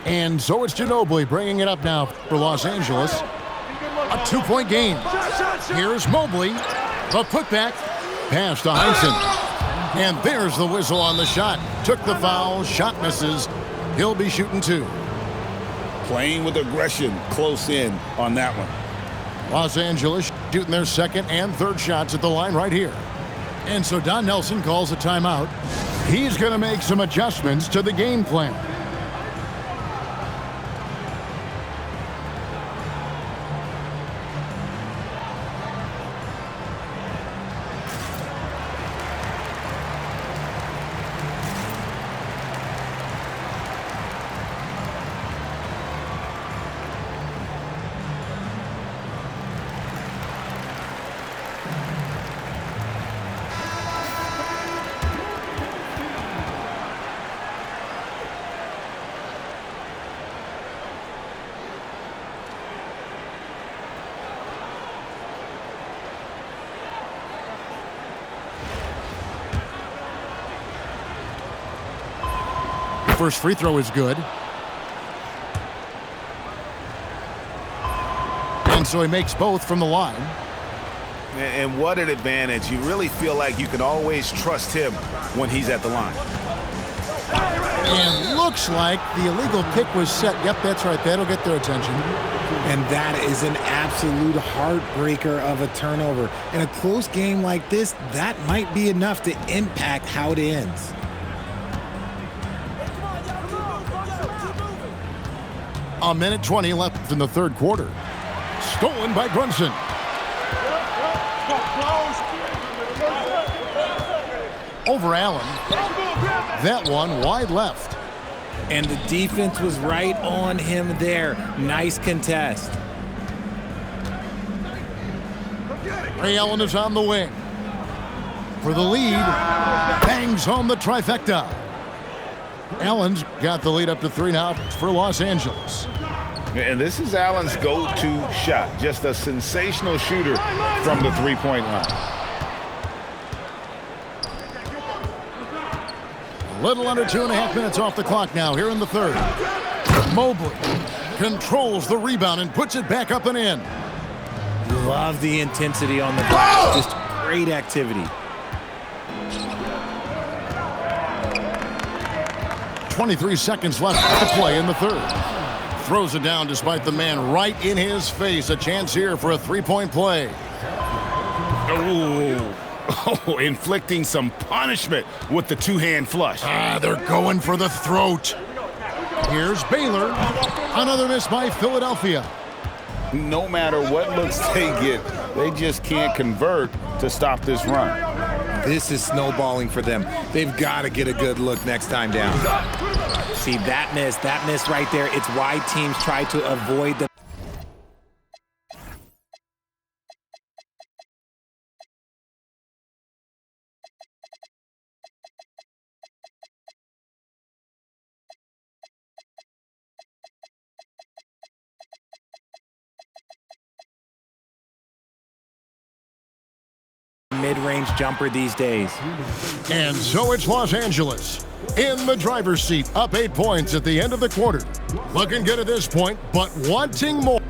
And so it's Ginobili bringing it up now for Los Angeles. A 2-point game. Here's Mobley. The putback. Pass to Heinsohn. And there's the whistle on the shot. Took the foul. Shot misses. He'll be shooting 2. Playing with aggression close in on that one. Los Angeles shooting their second and third shots at the line right here. And so Don Nelson calls a timeout. He's going to make some adjustments to the game plan. First free throw is good. And so he makes both from the line. And what an advantage. You really feel like you can always trust him when he's at the line. And looks like the illegal kick was set. Yep, that's right. That'll get their attention. And that is an absolute heartbreaker of a turnover. In a close game like this, that might be enough to impact how it ends. A minute 20 left in the third quarter. Stolen by Brunson. Over Allen. That one wide left. And the defense was right on him there. Nice contest. Ray Allen is on the wing. For the lead. Bangs home the trifecta. Allen's got the lead up to 3 now for Los Angeles. And this is Allen's go-to shot. Just a sensational shooter from the three-point line. A little under 2.5 minutes off the clock now here in the third. Mobley controls the rebound and puts it back up and in. Love the intensity on the glass. Just great activity. 23 seconds left to play in the third. Throws it down despite the man right in his face. A chance here for a three-point play. Oh, inflicting some punishment with the two-hand flush. They're going for the throat. Here's Baylor. Another miss by Philadelphia. No matter what looks they get, they just can't convert to stop this run. This is snowballing for them. They've got to get a good look next time down. See, that miss right there, it's why teams try to avoid the mid-range jumper these days. And so it's Los Angeles in the driver's seat, up 8 points at the end of the quarter. Looking good at this point, but wanting more.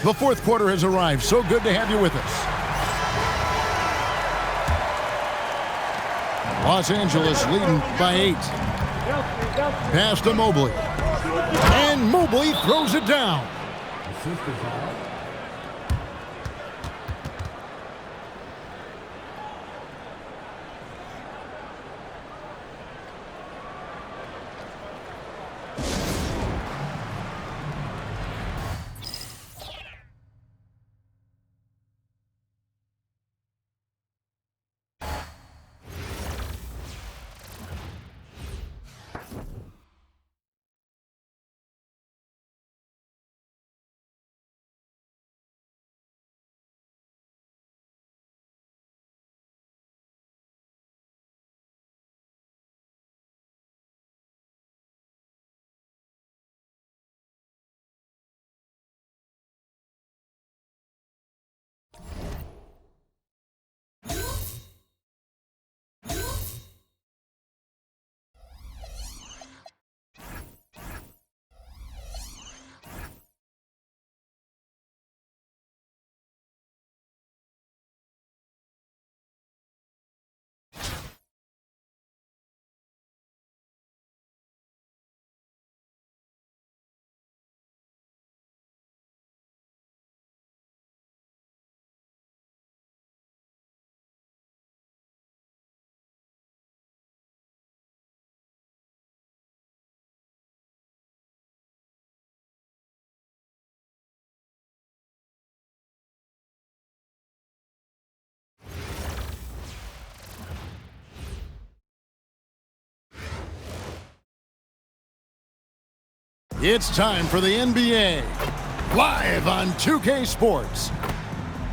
The fourth quarter has arrived. So good to have you with us. Los Angeles leading by 8. Pass to Mobley. And Mobley throws it down. It's time for the NBA, live on 2K Sports.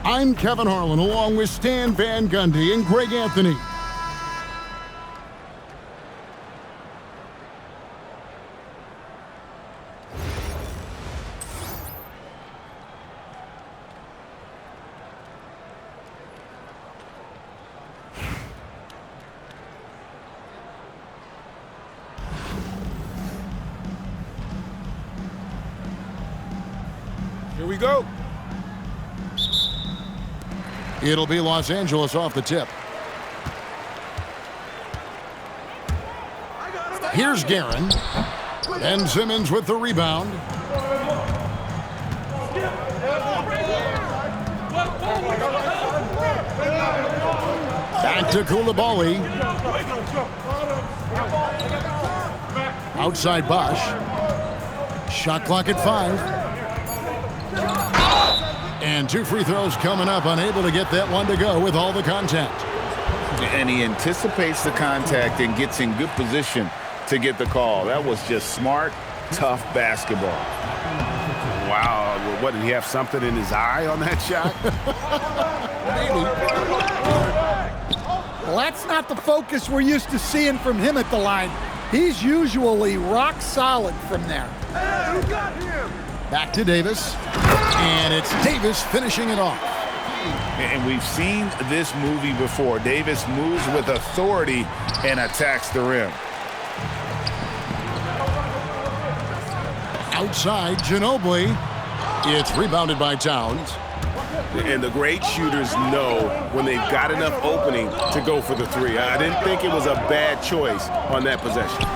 I'm Kevin Harlan, along with Stan Van Gundy and Greg Anthony. Here we go. It'll be Los Angeles off the tip. Here's Guerin. Ben Simmons with the rebound. Back to Koulibaly. Outside Bosch. Shot clock at 5. And 2 free throws coming up, unable to get that one to go with all the contact. And he anticipates the contact and gets in good position to get the call. That was just smart, tough basketball. Wow. What, did he have something in his eye on that shot? Maybe. Well, that's not the focus we're used to seeing from him at the line. He's usually rock solid from there. Hey, who got him? Back to Davis. And it's Davis finishing it off. And we've seen this movie before. Davis moves with authority and attacks the rim. Outside, Ginobili. It's rebounded by Towns. And the great shooters know when they've got enough opening to go for the 3. I didn't think it was a bad choice on that possession.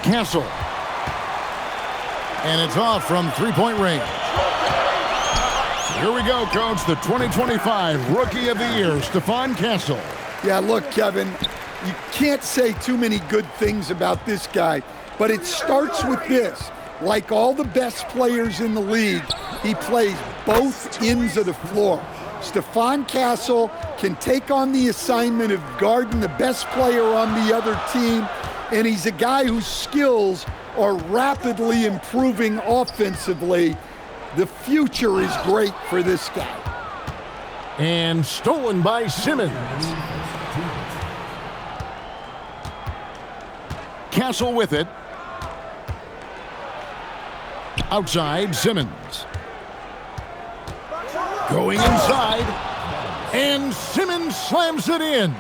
Castle. And it's off from 3-point range. Here we go, Coach. The 2025 Rookie of the Year, Stephon Castle. Yeah, look, Kevin, you can't say too many good things about this guy, but it starts with this. Like all the best players in the league, he plays both ends of the floor. Stephon Castle can take on the assignment of guarding the best player on the other team, and he's a guy whose skills are rapidly improving offensively. The future is great for this guy. And stolen by Simmons. Castle with it. Outside, Simmons. Going inside. And Simmons slams it in.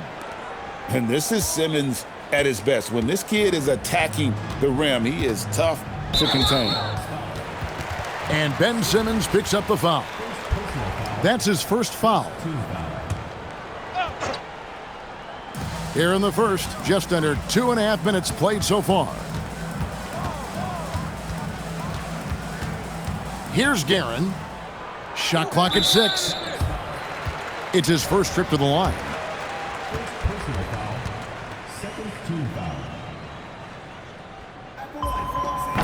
And this is Simmons at his best. When this kid is attacking the rim, he is tough to contain. And Ben Simmons picks up the foul. That's his first foul. Here in the first, just under 2.5 minutes played so far. Here's Guerin. Shot clock at 6. It's his first trip to the line.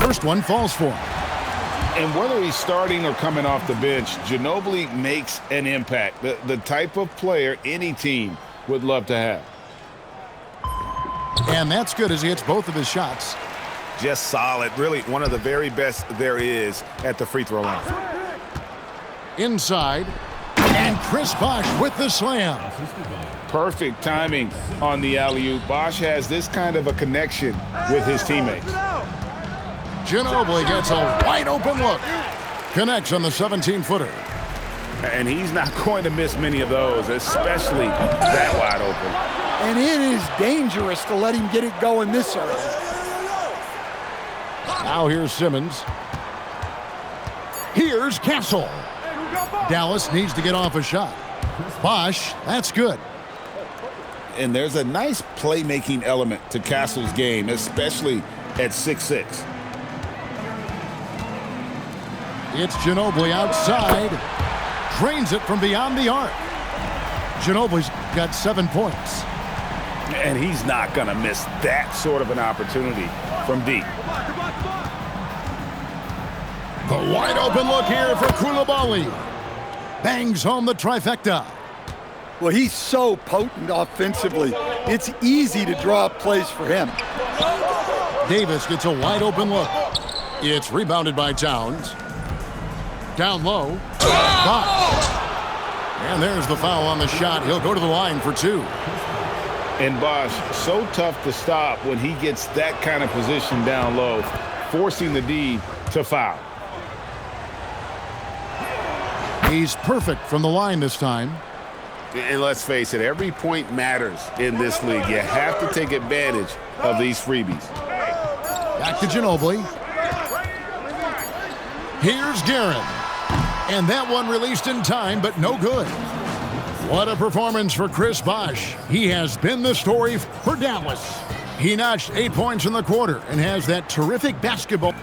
First one falls for him. And whether he's starting or coming off the bench, Ginobili makes an impact. The type of player any team would love to have. And that's good as he hits both of his shots. Just solid. Really one of the very best there is at the free throw line. Inside. And Chris Bosch with the slam. Perfect timing on the alley-oop. Bosch has this kind of a connection with his teammates. Ginobili gets a wide open look. Connects on the 17-footer. And he's not going to miss many of those, especially that wide open. And it is dangerous to let him get it going this early. Now here's Simmons. Here's Castle. Dallas needs to get off a shot. Bosch, that's good. And there's a nice playmaking element to Castle's game, especially at 6'6". It's Ginobili outside. Drains it from beyond the arc. Ginobili's got 7 points. And he's not going to miss that sort of an opportunity from deep. The wide open look here for Koulibaly. Bangs home the trifecta. Well, he's so potent offensively. It's easy to draw up plays for him. Davis gets a wide open look. It's rebounded by Towns. Down low. Bosh. And there's the foul on the shot. He'll go to the line for 2. And Bosh, so tough to stop when he gets that kind of position down low, forcing the D to foul. He's perfect from the line this time. And let's face it, every point matters in this league. You have to take advantage of these freebies. Back to Ginobili. Here's Guerin. And that one released in time, but no good. What a performance for Chris Bosh. He has been the story for Dallas. He notched 8 points in the quarter and has that terrific basketball.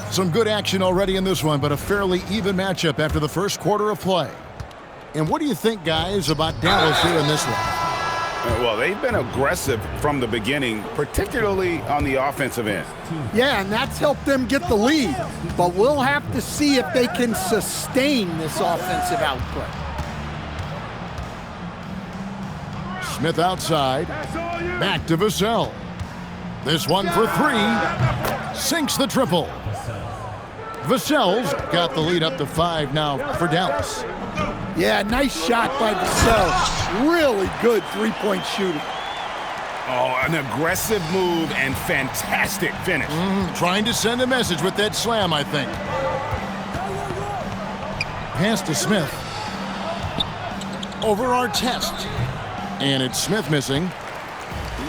Some good action already in this one, but a fairly even matchup after the first quarter of play. And what do you think, guys, about Dallas here in this one? Well, they've been aggressive from the beginning, particularly on the offensive end. Yeah, and that's helped them get the lead. But we'll have to see if they can sustain this offensive output. Smith outside. Back to Vassell. This one for 3. Sinks the triple. Vassell's got the lead up to 5 now for Dallas. Yeah, nice shot by Vassell. Really good three-point shooting. Oh, an aggressive move and fantastic finish. Trying to send a message with that slam, I think. Pass to Smith. Over Artest. And it's Smith missing.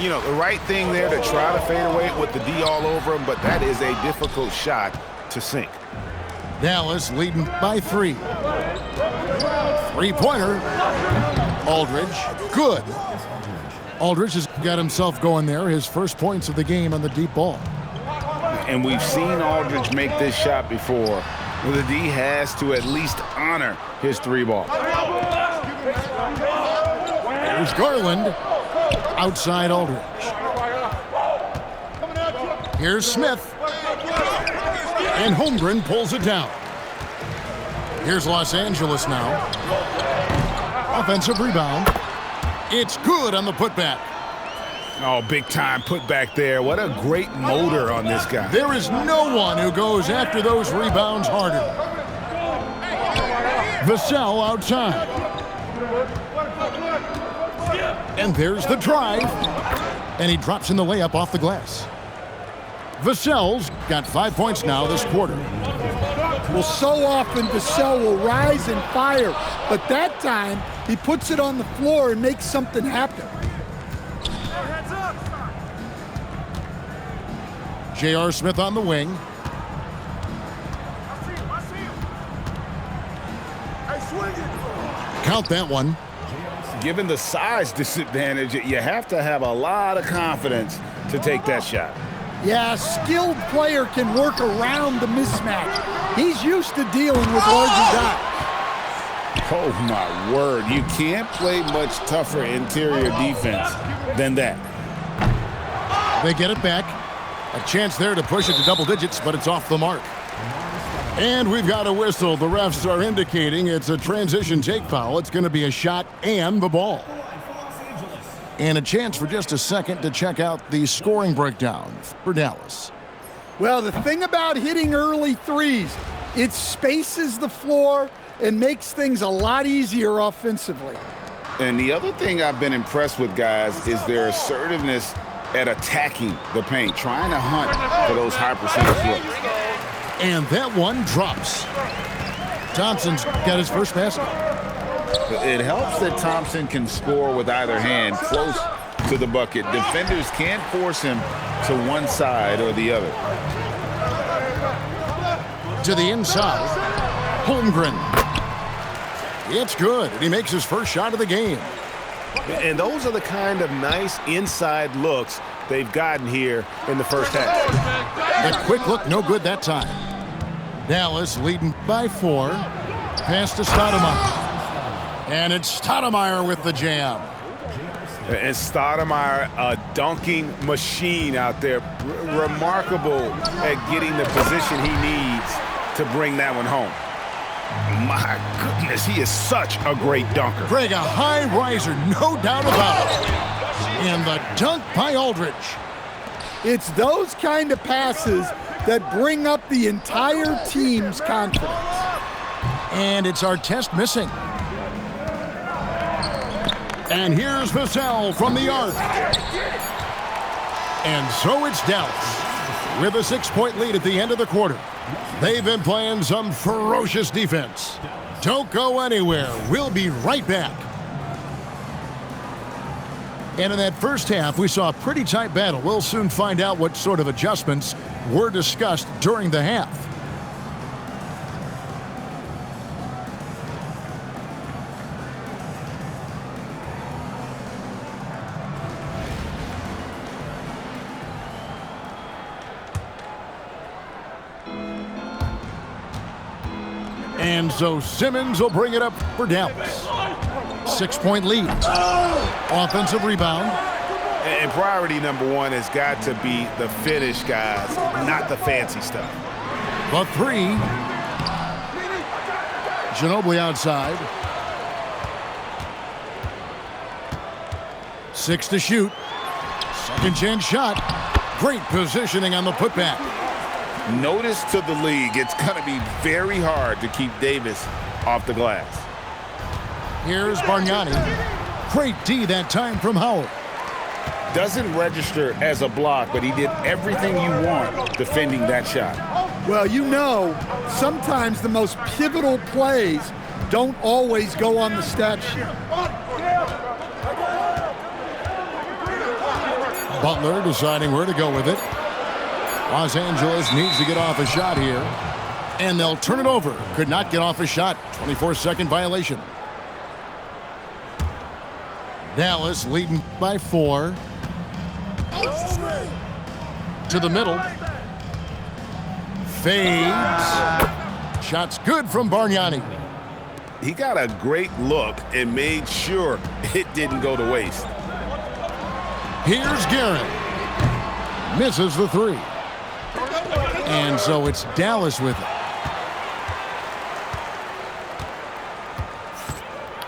You know, the right thing there to try to fade away with the D all over him, but that is a difficult shot to sink. Dallas leading by 3. Three-pointer. Aldridge. Good. Aldridge has got himself going there. His first points of the game on the deep ball. And we've seen Aldridge make this shot before. Well, the D has to at least honor his 3-ball. Here's Garland. Outside Aldridge. Here's Smith. And Holmgren pulls it down. Here's Los Angeles now. Offensive rebound. It's good on the putback. Oh, big time putback there. What a great motor on this guy. There is no one who goes after those rebounds harder. Vassell outside. And there's the drive. And he drops in the layup off the glass. Vassell's got 5 points now this quarter. Well, so often Vassell will rise and fire, but that time he puts it on the floor and makes something happen. J.R. Smith on the wing. Count that one. Given the size disadvantage, you have to have a lot of confidence to take that shot. Yeah, a skilled player can work around the mismatch. He's used to dealing with larger guys. Oh, my word. You can't play much tougher interior defense than that. They get it back. A chance there to push it to double digits, but it's off the mark. And we've got a whistle. The refs are indicating it's a transition take foul. It's going to be a shot and the ball. And a chance for just a second to check out the scoring breakdown for Dallas. Well, the thing about hitting early threes, it spaces the floor and makes things a lot easier offensively. And the other thing I've been impressed with, guys, is their assertiveness at attacking the paint, trying to hunt for those high percentage looks. And that one drops. Thompson's got his first basket. It helps that Thompson can score with either hand close to the bucket. Defenders can't force him to one side or the other. To the inside. Holmgren. It's good, and he makes his first shot of the game. And those are the kind of nice inside looks they've gotten here in the first half. The quick look, no good that time. Dallas leading by 4. Pass to Stoudemire. And it's Stoudemire with the jam. And Stoudemire, a dunking machine out there. Remarkable at getting the position he needs to bring that one home. My goodness, he is such a great dunker. Greg, a high riser, no doubt about it. And the dunk by Aldridge. It's those kind of passes that bring up the entire team's confidence. And it's Artest missing. And here's Vassell from the arc. And so it's Dallas with a 6-point lead at the end of the quarter. They've been playing some ferocious defense. Don't go anywhere. We'll be right back. And in that first half, we saw a pretty tight battle. We'll soon find out what sort of adjustments were discussed during the half. And so Simmons will bring it up for Dallas. 6-point lead. Offensive rebound. And priority number one has got to be the finish, guys, not the fancy stuff. The three. Ginobili outside. 6 to shoot. Second chance shot. Great positioning on the putback. Notice to the league, it's going to be very hard to keep Davis off the glass. Here's Bargnani. Great D that time from Howard. Doesn't register as a block, but he did everything you want defending that shot. Well, you know, sometimes the most pivotal plays don't always go on the stat sheet. Butler deciding where to go with it. Los Angeles needs to get off a shot here. And they'll turn it over. Could not get off a shot. 24-second violation. Dallas leading by 4. To the middle. Fades. Shot's good from Bargnani. He got a great look and made sure it didn't go to waste. Here's Guerin. Misses the 3. And so it's Dallas with it.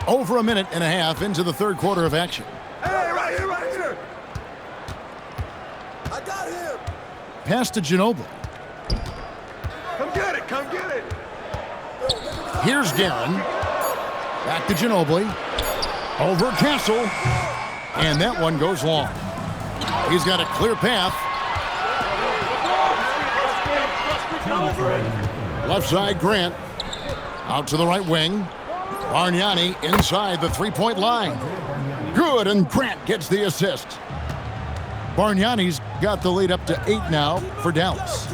Over a minute and a half into the third quarter of action. Hey, right here, right here. I got him. Pass to Ginobili. Come get it, come get it. Here's Guerin. Back to Ginobili. Over Castle. And that one goes long. He's got a clear path. Left side, Grant. Out to the right wing. Bargnani inside the three-point line. Good, and Grant gets the assist. Bargnani's got the lead up to 8 now for Dallas.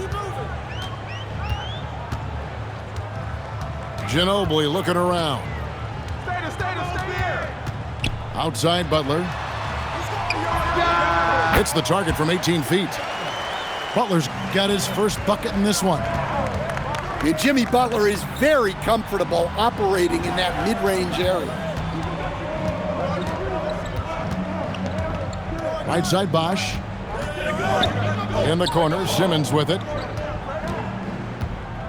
Ginobili looking around. Stay here. Outside Butler. Hits the target from 18 feet. Butler's got his first bucket in this one. And Jimmy Butler is very comfortable operating in that mid-range area. Right side Bosch. In the corner, Simmons with it.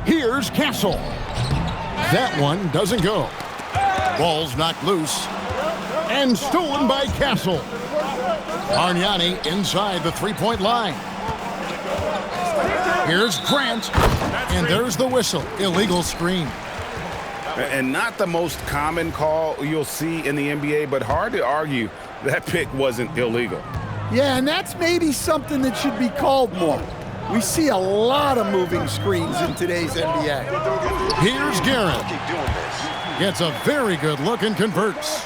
Here's Castle. That one doesn't go. Ball's knocked loose. And stolen by Castle. Bargnani inside the three-point line. Here's Grant. And there's the whistle. Illegal screen. And not the most common call you'll see in the NBA, but hard to argue that pick wasn't illegal. Yeah, and that's maybe something that should be called more. We see a lot of moving screens in today's NBA. Here's Guerin. Gets a very good look and converts.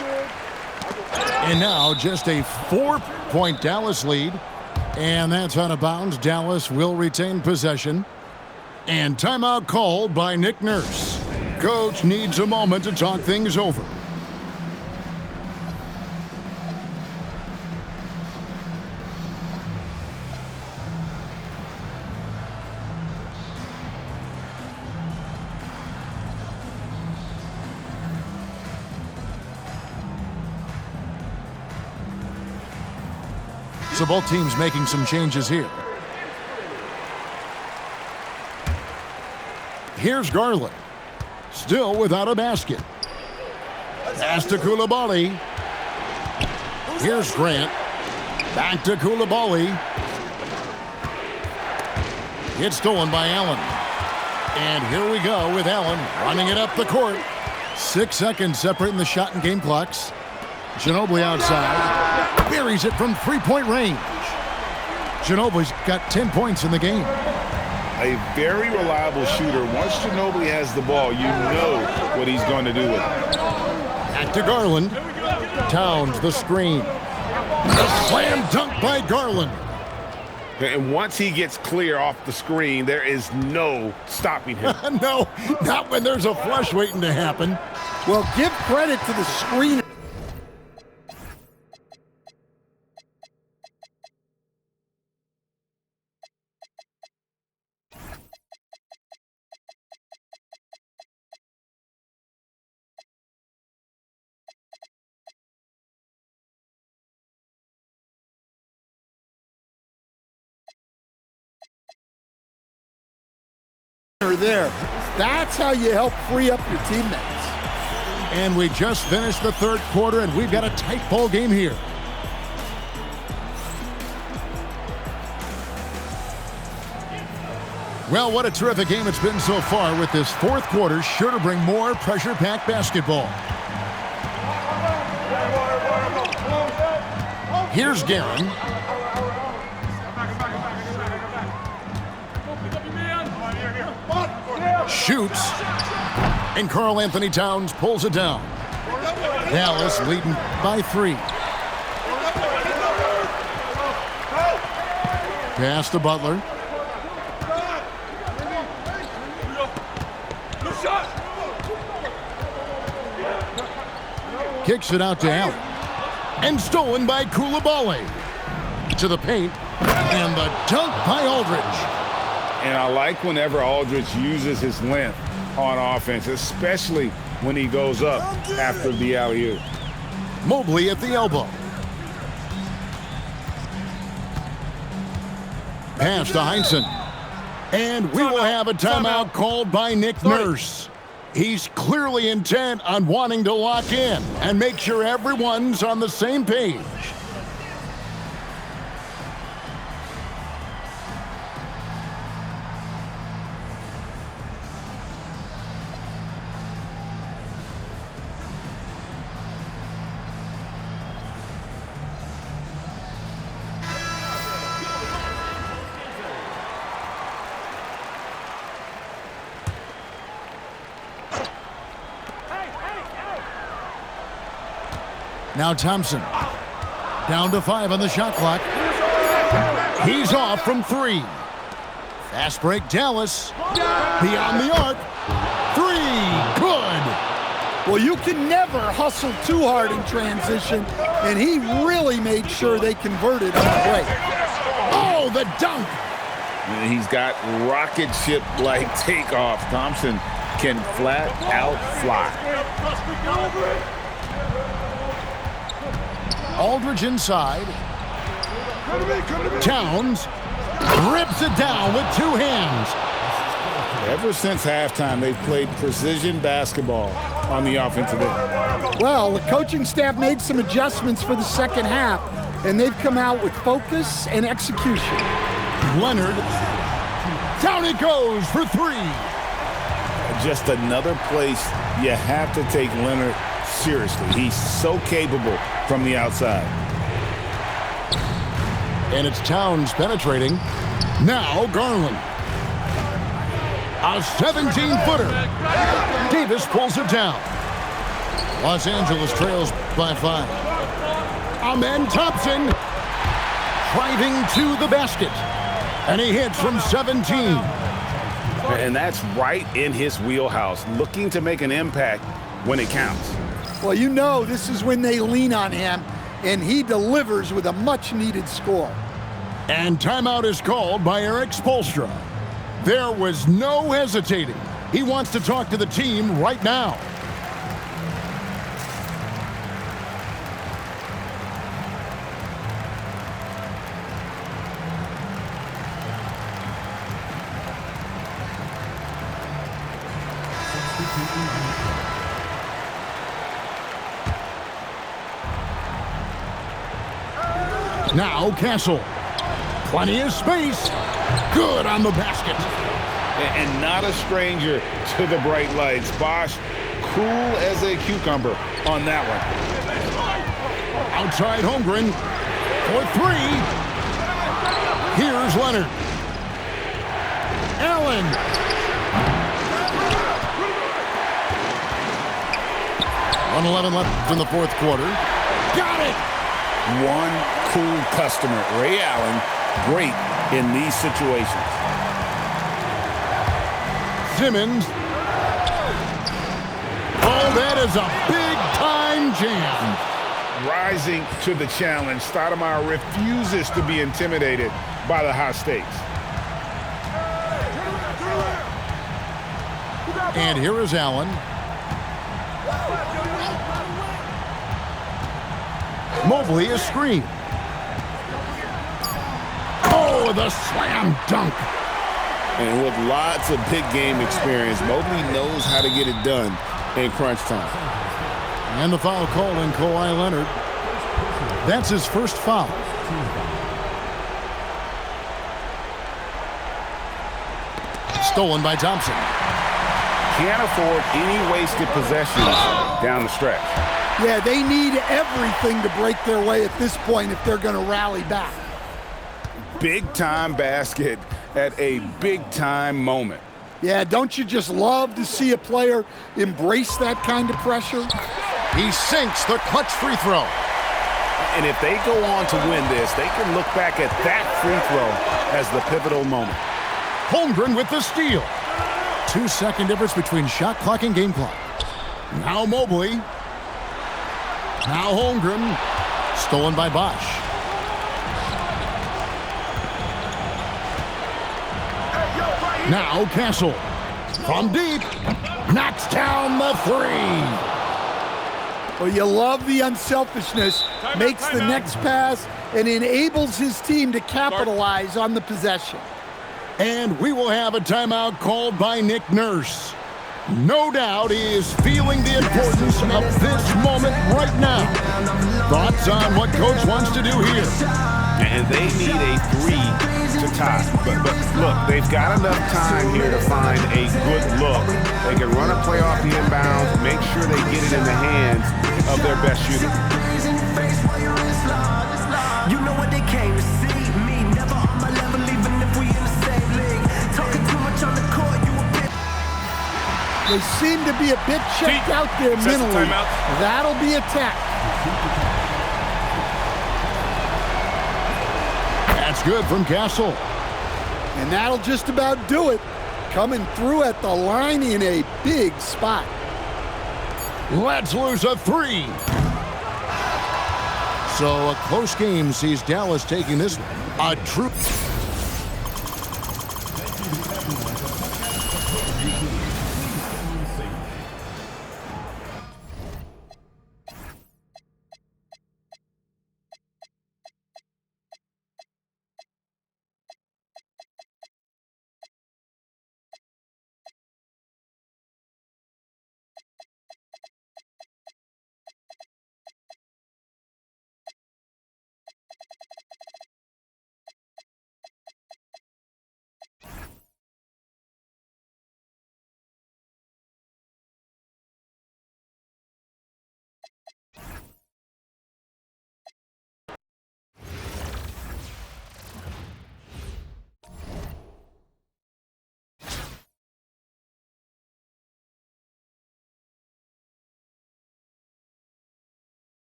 And now just a 4-point Dallas lead. And that's out of bounds. Dallas will retain possession. And timeout called by Nick Nurse. Coach needs a moment to talk things over. So both teams making some changes here. Here's Garland. Still without a basket. Pass to Coulibaly. Here's Grant. Back to Koulibaly. It's stolen by Allen. And here we go with Allen running it up the court. 6 seconds separating the shot and game clocks. Ginobili outside. Buries it from three-point range. Ginobili's got 10 points in the game. A very reliable shooter. Once Ginobili has the ball, you know what he's going to do with it. Back to Garland. Towns the screen. The slam dunk by Garland. And once he gets clear off the screen, there is no stopping him. No, not when there's a flush waiting to happen. Well, give credit to the screen. There. That's how you help free up your teammates. And we just finished the third quarter, and we've got a tight ball game here. Well, what a terrific game it's been so far, with this fourth quarter sure to bring more pressure-packed basketball. Here's Guerin. Shoots, and Karl Anthony Towns pulls it down. Dallas leading by 3. Pass to Butler. Kicks it out to Allen. And stolen by Koulibaly. To the paint, and the dunk by Aldridge. And I like whenever Aldridge uses his length on offense, especially when he goes up after the alley-oop. Mobley at the elbow. Pass to Heinsohn. And we will have a timeout called by Nick Nurse. He's clearly intent on wanting to lock in and make sure everyone's on the same page. Now Thompson, down to 5 on the shot clock. He's off from 3. Fast break, Dallas. Beyond the arc. 3, good. Well, you can never hustle too hard in transition, and he really made sure they converted on the break. Oh, the dunk. He's got rocket ship-like takeoff. Thompson can flat out fly. Aldridge inside. Towns rips it down with 2 hands. Ever since halftime, they've played precision basketball on the offensive end. Well, the coaching staff made some adjustments for the second half, and they've come out with focus and execution. Leonard, down it goes for 3. Just another place you have to take Leonard seriously. He's so capable from the outside. And it's Towns penetrating. Now Garland. A 17-footer. Davis pulls it down. Los Angeles trails by 5. Amen Thompson driving to the basket. And he hits from 17. And that's right in his wheelhouse, looking to make an impact when it counts. Well, you know this is when they lean on him, and he delivers with a much-needed score. And timeout is called by Eric Spoelstra. There was no hesitating. He wants to talk to the team right now. Now Castle. Plenty of space. Good on the basket. And not a stranger to the bright lights. Bosch, cool as a cucumber on that one. Outside Holmgren for three. Here's Leonard. Allen. 1:11 left in the fourth quarter. Got it! One cool customer, Ray Allen, great in these situations. Simmons. Oh, that is a big-time jam. Rising to the challenge, Stoudemire refuses to be intimidated by the high stakes. And here is Allen. Mobley is screen. Oh, the slam dunk. And with lots of big game experience, Mobley knows how to get it done in crunch time. And the foul called on Kawhi Leonard. That's his first foul. Stolen by Thompson. Can't afford any wasted possessions down the stretch. Yeah, they need everything to break their way at this point if they're going to rally back. Big-time basket at a big-time moment. Yeah, don't you just love to see a player embrace that kind of pressure? He sinks the clutch free throw. And if they go on to win this, they can look back at that free throw as the pivotal moment. Holmgren with the steal. 2-second difference between shot clock and game clock. Now Mobley. Now Holmgren. Stolen by Bosch. Now Castle. From deep. Knocks down the three. Well, you love the unselfishness, makes the next pass, and enables his team to capitalize on the possession. And we will have a timeout called by Nick Nurse. No doubt he is feeling the importance of this moment right now. Thoughts on what Coach wants to do here? And they need a three to tie. But look, they've got enough time here to find a good look. They can run a play off the inbounds, make sure they get it in the hands of their best shooter. You know what they came to see. Me never on my level, even if we in the same league. Talking too much on the court, you a bit. They seem to be a bit checked out there mentally. That'll be attacked. That's good from Castle. And that'll just about do it. Coming through at the line in a big spot. Let's lose a three. So a close game sees Dallas taking this a true.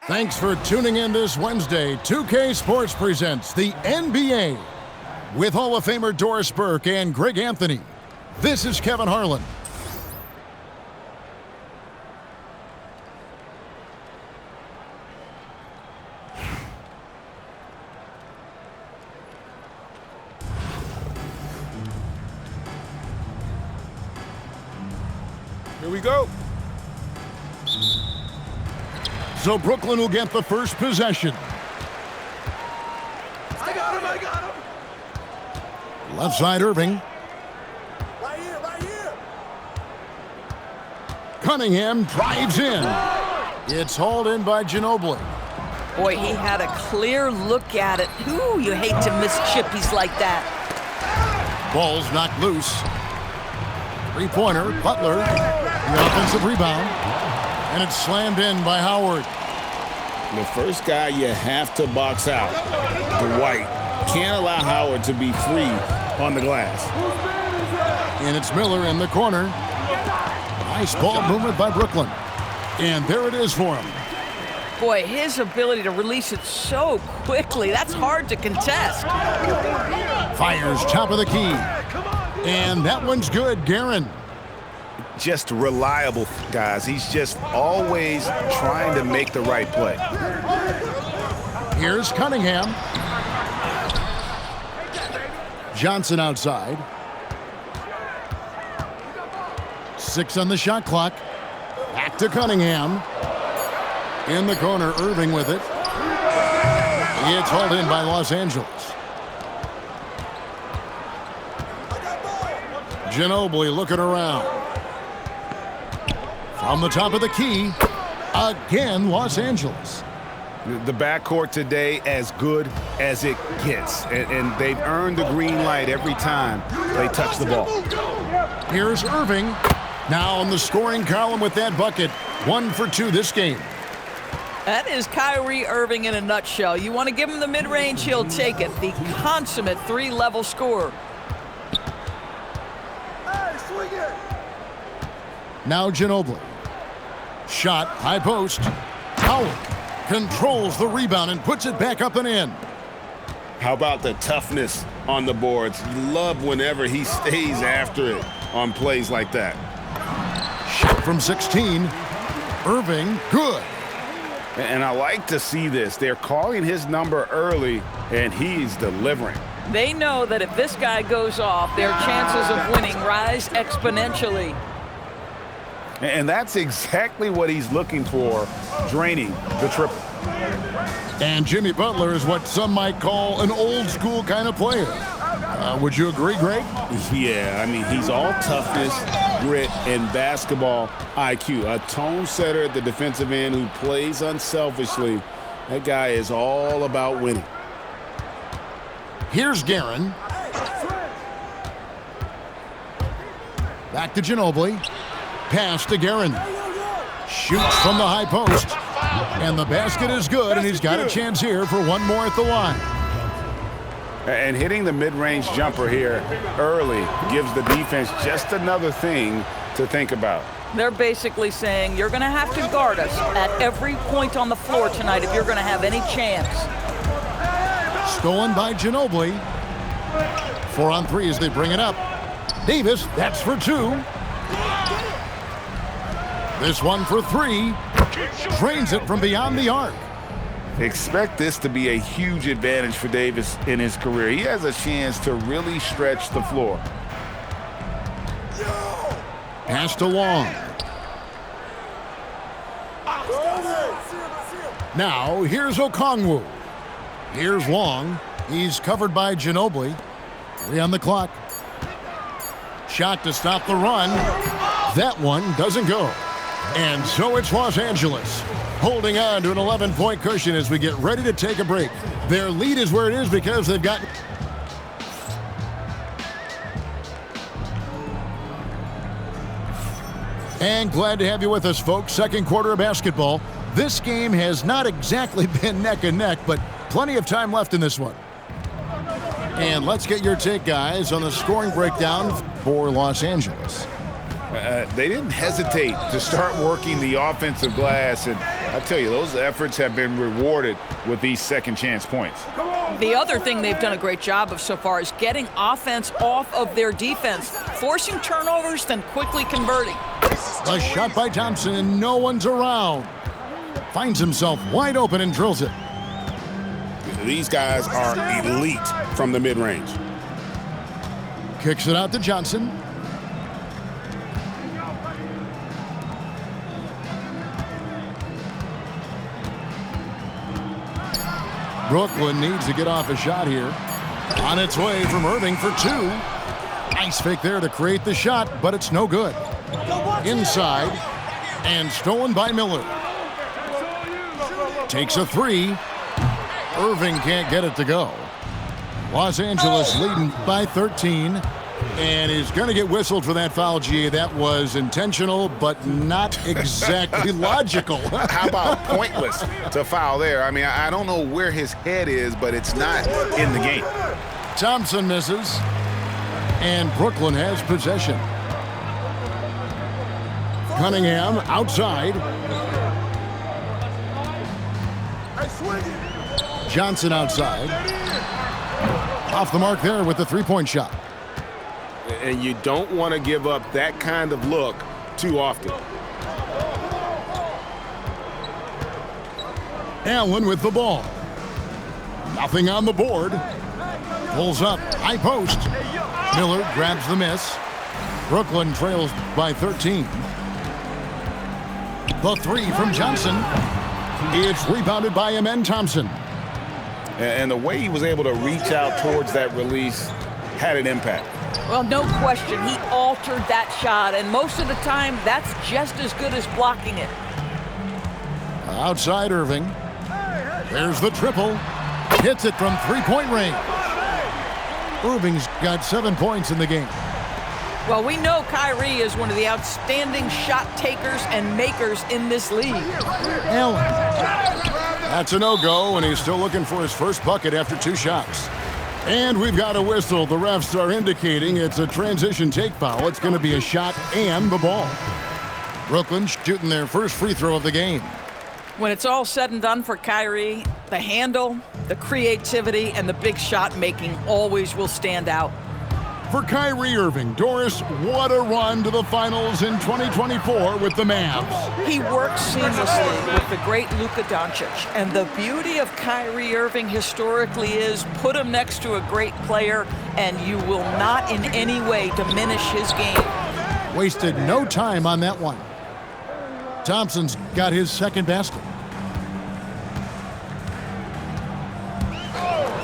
Thanks for tuning in this Wednesday. 2K Sports presents the NBA with Hall of Famer Doris Burke and Greg Anthony. This is Kevin Harlan. Here we go. So Brooklyn will get the first possession. I got him. Left side Irving. Right here. Cunningham drives in. It's hauled in by Ginobili. Boy, he had a clear look at it. Ooh, you hate to miss chippies like that. Ball's knocked loose. Three-pointer, Butler. The offensive rebound. And it's slammed in by Howard. The first guy you have to box out, Dwight. Can't allow Howard to be free on the glass. And it's Miller in the corner. Nice ball movement by Brooklyn. And there it is for him. Boy, his ability to release it so quickly, that's hard to contest. Fires top of the key. And that one's good, Guerin. Just reliable, guys. He's just always trying to make the right play. Here's Cunningham. Johnson outside. 6 on the shot clock. Back to Cunningham. In the corner, Irving with it. It's hauled in by Los Angeles. Ginobili looking around. From the top of the key, again, Los Angeles. The backcourt today as good as it gets. And they've earned the green light every time they touch the ball. Here's Irving. Now in the scoring column with that bucket. 1 for 2 this game. That is Kyrie Irving in a nutshell. You want to give him the mid-range, he'll take it. The consummate 3-level scorer. Hey, swing it. Now Ginobili. Shot, high post. Howard controls the rebound and puts it back up and in. How about the toughness on the boards? You love whenever he stays after it on plays like that. Shot from 16. Irving, good. And I like to see this. They're calling his number early, and he's delivering. They know that if this guy goes off, their chances of winning rise exponentially. And that's exactly what he's looking for, draining the triple. And Jimmy Butler is what some might call an old school kind of player. Would you agree, Greg? Yeah, I mean, he's all toughness, grit, and basketball IQ. A tone setter at the defensive end who plays unselfishly. That guy is all about winning. Here's Guerin. Back to Ginobili. Pass to Guerin. Shoots from the high post. And the basket is good, and he's got a chance here for one more at the line. And hitting the mid-range jumper here early gives the defense just another thing to think about. They're basically saying, you're going to have to guard us at every point on the floor tonight if you're going to have any chance. Stolen by Ginobili. 4 on 3 as they bring it up. Davis, that's for 2. This one for 3. Drains it from beyond the arc. Expect this to be a huge advantage for Davis in his career. He has a chance to really stretch the floor. Pass to Long. Now, here's Okongwu. Here's Long. He's covered by Ginobili. 3 on the clock. Shot to stop the run. That one doesn't go. And so it's Los Angeles, holding on to an 11-point cushion as we get ready to take a break. Their lead is where it is because they've got... And glad to have you with us, folks. Second quarter of basketball. This game has not exactly been neck and neck, but plenty of time left in this one. And let's get your take, guys, on the scoring breakdown for Los Angeles. They didn't hesitate to start working the offensive glass, and I tell you, those efforts have been rewarded with these second chance points. The other thing they've done a great job of so far is getting offense off of their defense, forcing turnovers, then quickly converting. A shot by Thompson, and no one's around. Finds himself wide open and drills it. These guys are elite from the mid-range. Kicks it out to Johnson. Brooklyn needs to get off a shot here. On its way from Irving for two. Nice fake there to create the shot, but it's no good. Inside, and stolen by Miller. Takes a three. Irving can't get it to go. Los Angeles leading by 13. And he's going to get whistled for that foul, GA. That was intentional, but not exactly logical. How about pointless to foul there? I mean, I don't know where his head is, but it's not in the game. Thompson misses. And Brooklyn has possession. Cunningham outside. Johnson outside. Off the mark there with the three-point shot. And you don't want to give up that kind of look too often. Allen with the ball. Nothing on the board. Pulls up, high post. Miller grabs the miss. Brooklyn trails by 13. The three from Johnson. It's rebounded by Amen Thompson. And the way he was able to reach out towards that release had an impact. Well, no question, he altered that shot, and most of the time, that's just as good as blocking it. Outside Irving. There's the triple. Hits it from three-point range. Irving's got 7 points in the game. Well, we know Kyrie is one of the outstanding shot takers and makers in this league. Allen. That's a no-go, and he's still looking for his first bucket after 2 shots. And we've got a whistle. The refs are indicating it's a transition take foul. It's going to be a shot and the ball. Brooklyn shooting their first free throw of the game. When it's all said and done for Kyrie, the handle, the creativity, and the big shot making always will stand out. For Kyrie Irving, Doris, what a run to the finals in 2024 with the Mavs. He works seamlessly with the great Luka Doncic. And the beauty of Kyrie Irving historically is put him next to a great player and you will not in any way diminish his game. Wasted no time on that one. Thompson's got his second basket.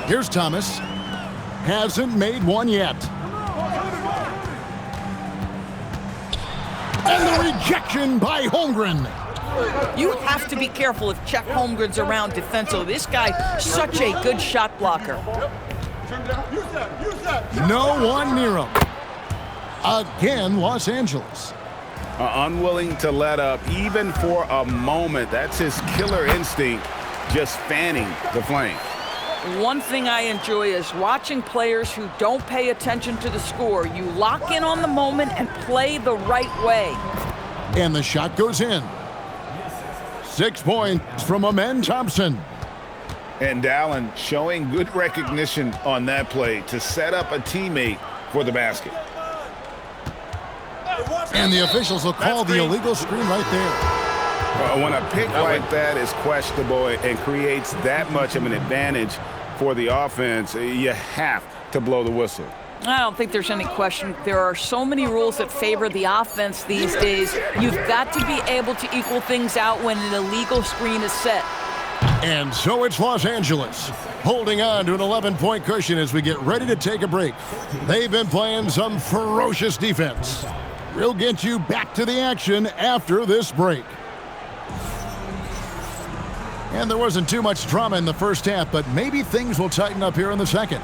Here's Thomas. Hasn't made one yet. And the rejection by Holmgren. You have to be careful if Chet Holmgren's around defensively. This guy's such a good shot blocker. No one near him. Again, Los Angeles. Unwilling to let up even for a moment. That's his killer instinct, just fanning the flame. One thing I enjoy is watching players who don't pay attention to the score. You lock in on the moment and play the right way. And the shot goes in. 6 points from Amen Thompson. And Allen showing good recognition on that play to set up a teammate for the basket. And the officials will call the illegal screen right there. When a pick like that is questionable and creates that much of an advantage for the offense, you have to blow the whistle. I don't think there's any question. There are so many rules that favor the offense these days. You've got to be able to equal things out when an illegal screen is set. And so it's Los Angeles holding on to an 11-point cushion as we get ready to take a break. They've been playing some ferocious defense. We'll get you back to the action after this break. And there wasn't too much drama in the first half, but maybe things will tighten up here in the second.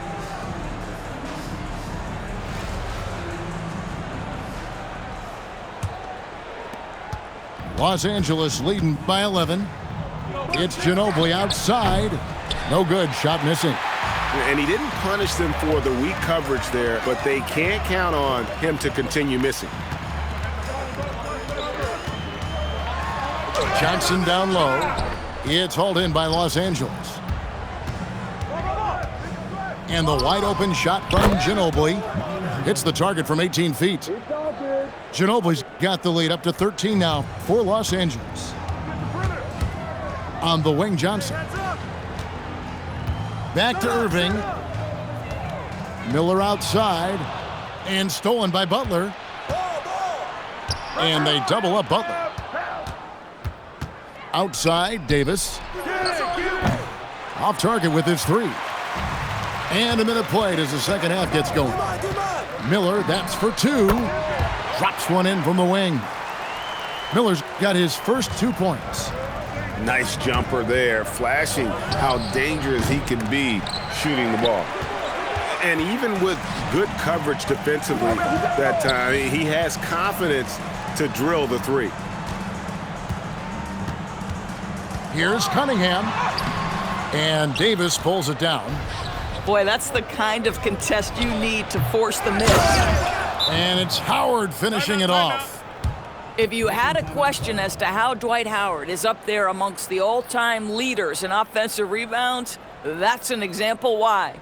Los Angeles leading by 11. It's Ginobili outside. No good. Shot missing. And he didn't punish them for the weak coverage there, but they can't count on him to continue missing. Johnson down low. It's hauled in by Los Angeles. And the wide open shot from Ginobili hits the target from 18 feet. Ginobili's got the lead up to 13 now for Los Angeles. On the wing, Johnson. Back to Irving. Miller outside. And stolen by Butler. And they double up Butler. Outside, Davis. Off target with his three. And a minute played as the second half gets going. Miller, that's for two. Drops one in from the wing. Miller's got his first 2 points. Nice jumper there, flashing how dangerous he can be shooting the ball. And even with good coverage defensively that time, he has confidence to drill the three. Here's Cunningham. And Davis pulls it down. Boy, that's the kind of contest you need to force the miss. And it's Howard finishing it off. If you had a question as to how Dwight Howard is up there amongst the all-time leaders in offensive rebounds, that's an example why.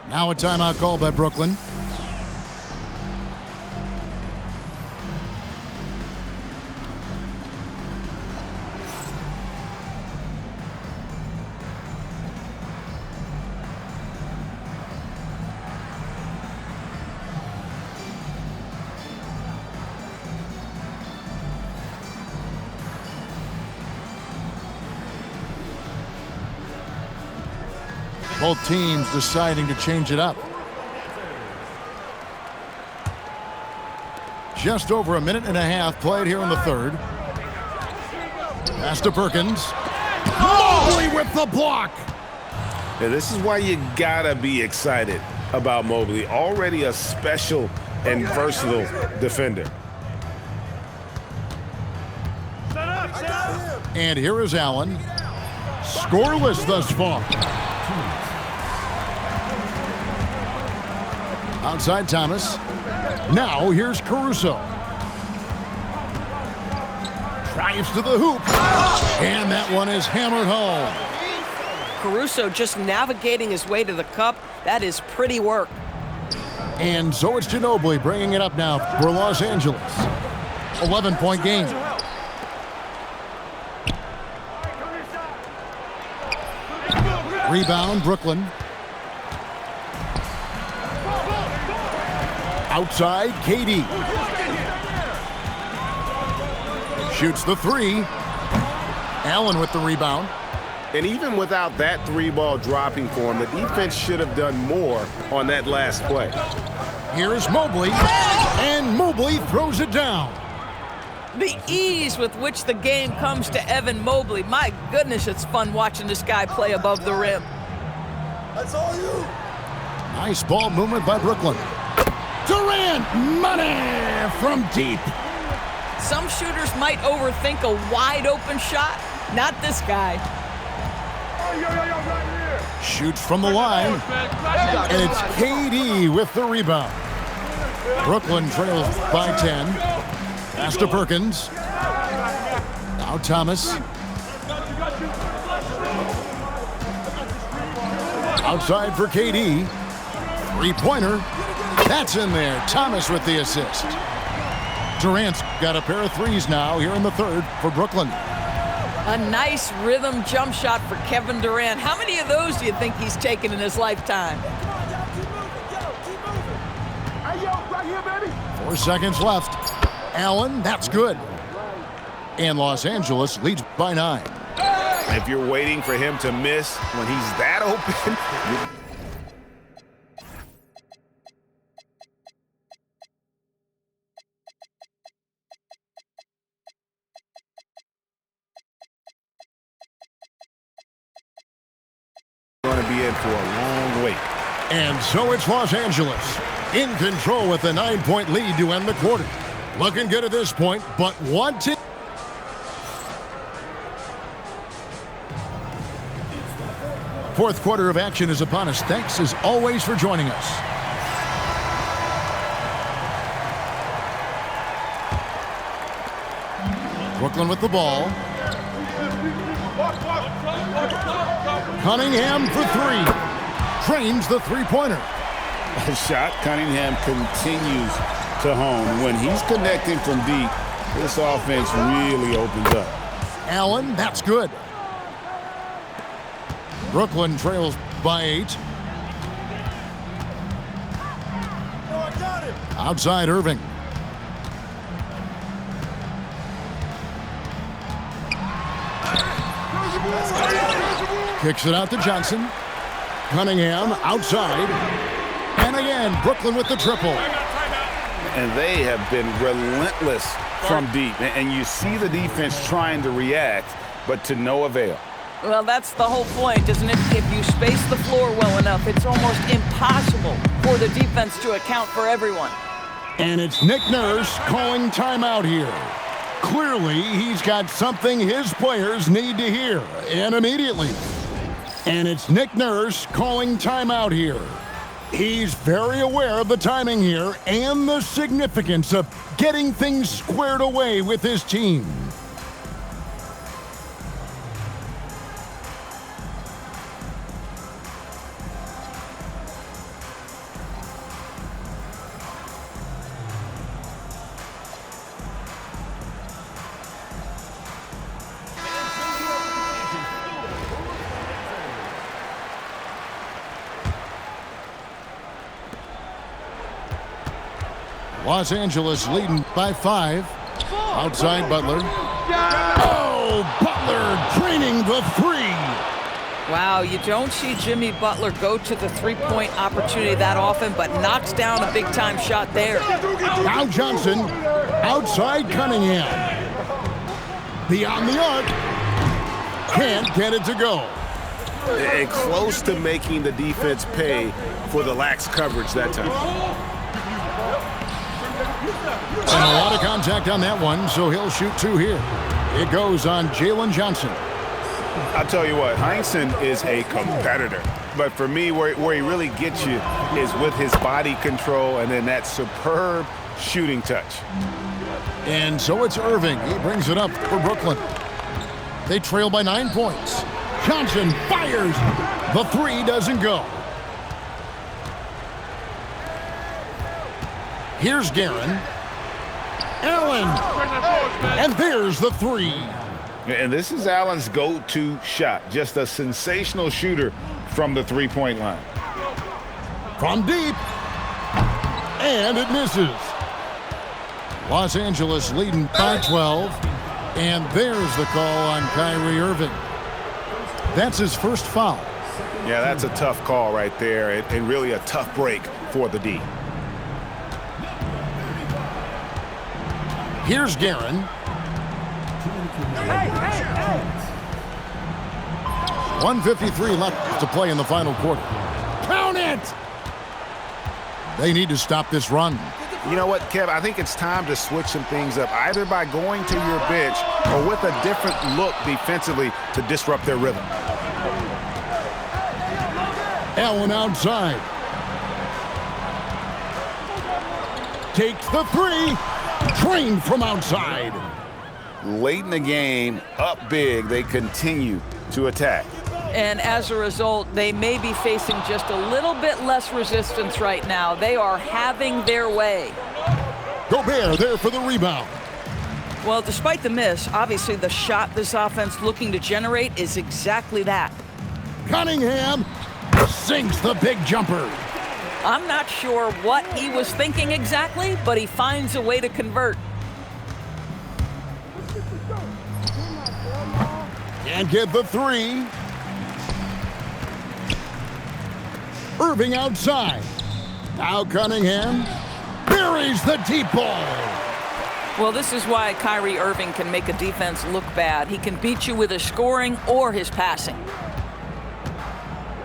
Now a timeout call by Brooklyn. Both teams deciding to change it up. Just over a minute and a half played here in the third. Pass to Perkins. Mobley with the block. And this is why you gotta be excited about Mobley. Already a special and versatile defender. And here is Allen. Scoreless thus far. Outside Thomas. Now here's Caruso. Drives to the hoop. And that one is hammered home. Caruso just navigating his way to the cup. That is pretty work. And so it's Ginobili bringing it up now for Los Angeles. 11-point game. Rebound, Brooklyn. Outside, KD. Shoots the three. Allen with the rebound. And even without that three ball dropping for him, the defense should have done more on that last play. Here's Mobley. And Mobley throws it down. The ease with which the game comes to Evan Mobley. My goodness, it's fun watching this guy play above the rim. That's all you. Nice ball movement by Brooklyn. Durant, money from deep. Some shooters might overthink a wide open shot. Not this guy. Shoots from the line. And it's KD with the rebound. Brooklyn trails by 10. Pass to Perkins. Now Thomas. Outside for KD. Three-pointer. That's in there. Thomas with the assist. Durant's got a pair of threes now here in the third for Brooklyn. A nice rhythm jump shot for Kevin Durant. How many of those do you think he's taken in his lifetime? Hey, yo, right here, baby. 4 seconds left. Allen, that's good. And Los Angeles leads by 9. If you're waiting for him to miss when he's that open, going to be in for a long wait. And so it's Los Angeles in control with a 9-point lead to end the quarter. Looking good at this point, but wanting. Fourth quarter of action is upon us. Thanks as always for joining us. Brooklyn with the ball. Cunningham for three. Trains the three-pointer. Shot Cunningham continues to hone. When he's connecting from deep, this offense really opens up. Allen, that's good. Brooklyn trails by 8. Outside Irving. Kicks it out to Johnson. Cunningham outside. And again, Brooklyn with the triple. And they have been relentless from deep. And you see the defense trying to react, but to no avail. Well, that's the whole point, isn't it? If you space the floor well enough, it's almost impossible for the defense to account for everyone. And it's Nick Nurse calling timeout here. Clearly, he's got something his players need to hear, and immediately. And it's Nick Nurse calling timeout here. He's very aware of the timing here and the significance of getting things squared away with his team. Los Angeles leading by 5. Outside Butler. Oh, Butler draining the 3. Wow, you don't see Jimmy Butler go to the three-point opportunity that often, but knocks down a big-time shot there. Now Johnson, outside Cunningham. Beyond the arc. Can't get it to go. And close to making the defense pay for the lax coverage that time. And a lot of contact on that one, so he'll shoot 2 here. It goes on Jalen Johnson. I'll tell you what, Heinsohn is a competitor. But for me, where he really gets you is with his body control and then that superb shooting touch. And so it's Irving. He brings it up for Brooklyn. They trail by 9 points. Johnson fires. The 3 doesn't go. Here's Guerin. Allen. And there's the 3. And this is Allen's go-to shot. Just a sensational shooter from the three-point line. From deep. And it misses. Los Angeles leading by 12. And there's the call on Kyrie Irving. That's his first foul. Yeah, that's a tough call right there, and really a tough break for the D. Here's Guerin. 1:53 left to play in the final quarter. Count it! They need to stop this run. You know what, Kev? I think it's time to switch some things up, either by going to your bench or with a different look defensively to disrupt their rhythm. Allen outside. Takes the 3. Trained from outside. Late in the game, up big, they continue to attack. And as a result, they may be facing just a little bit less resistance right now. They are having their way. Gobert there for the rebound. Well, despite the miss, obviously the shot this offense looking to generate is exactly that. Cunningham sinks the big jumper. I'm not sure what he was thinking exactly, but he finds a way to convert. Can't get the 3. Irving outside. Now Cunningham buries the deep ball. Well, this is why Kyrie Irving can make a defense look bad. He can beat you with his scoring or his passing.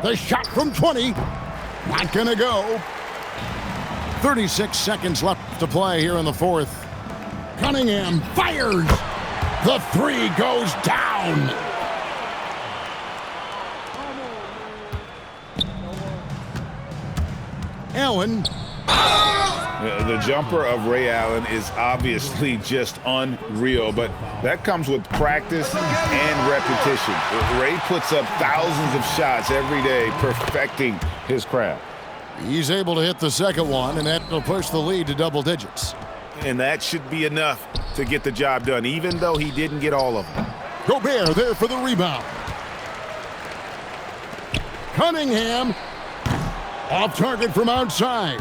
The shot from 20. Not gonna go. 36 seconds left to play here in the 4th. Cunningham fires. The 3 goes down. Allen. The jumper of Ray Allen is obviously just unreal, but that comes with practice and repetition. Ray puts up thousands of shots every day, perfecting his craft. He's able to hit the second one, and that will push the lead to double digits. And that should be enough to get the job done, even though he didn't get all of them. Gobert there for the rebound. Cunningham off target from outside.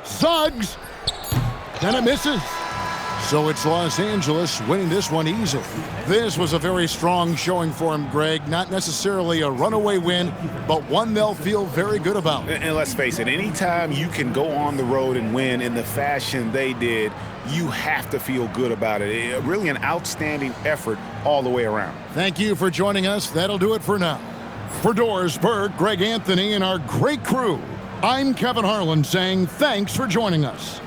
Suggs. And it misses. So it's Los Angeles winning this one easily. This was a very strong showing for him, Greg. Not necessarily a runaway win, but one they'll feel very good about. And let's face it, anytime you can go on the road and win in the fashion they did, you have to feel good about it. Really an outstanding effort all the way around. Thank you for joining us. That'll do it for now. For Doris Burke, Greg Anthony, and our great crew, I'm Kevin Harlan saying thanks for joining us.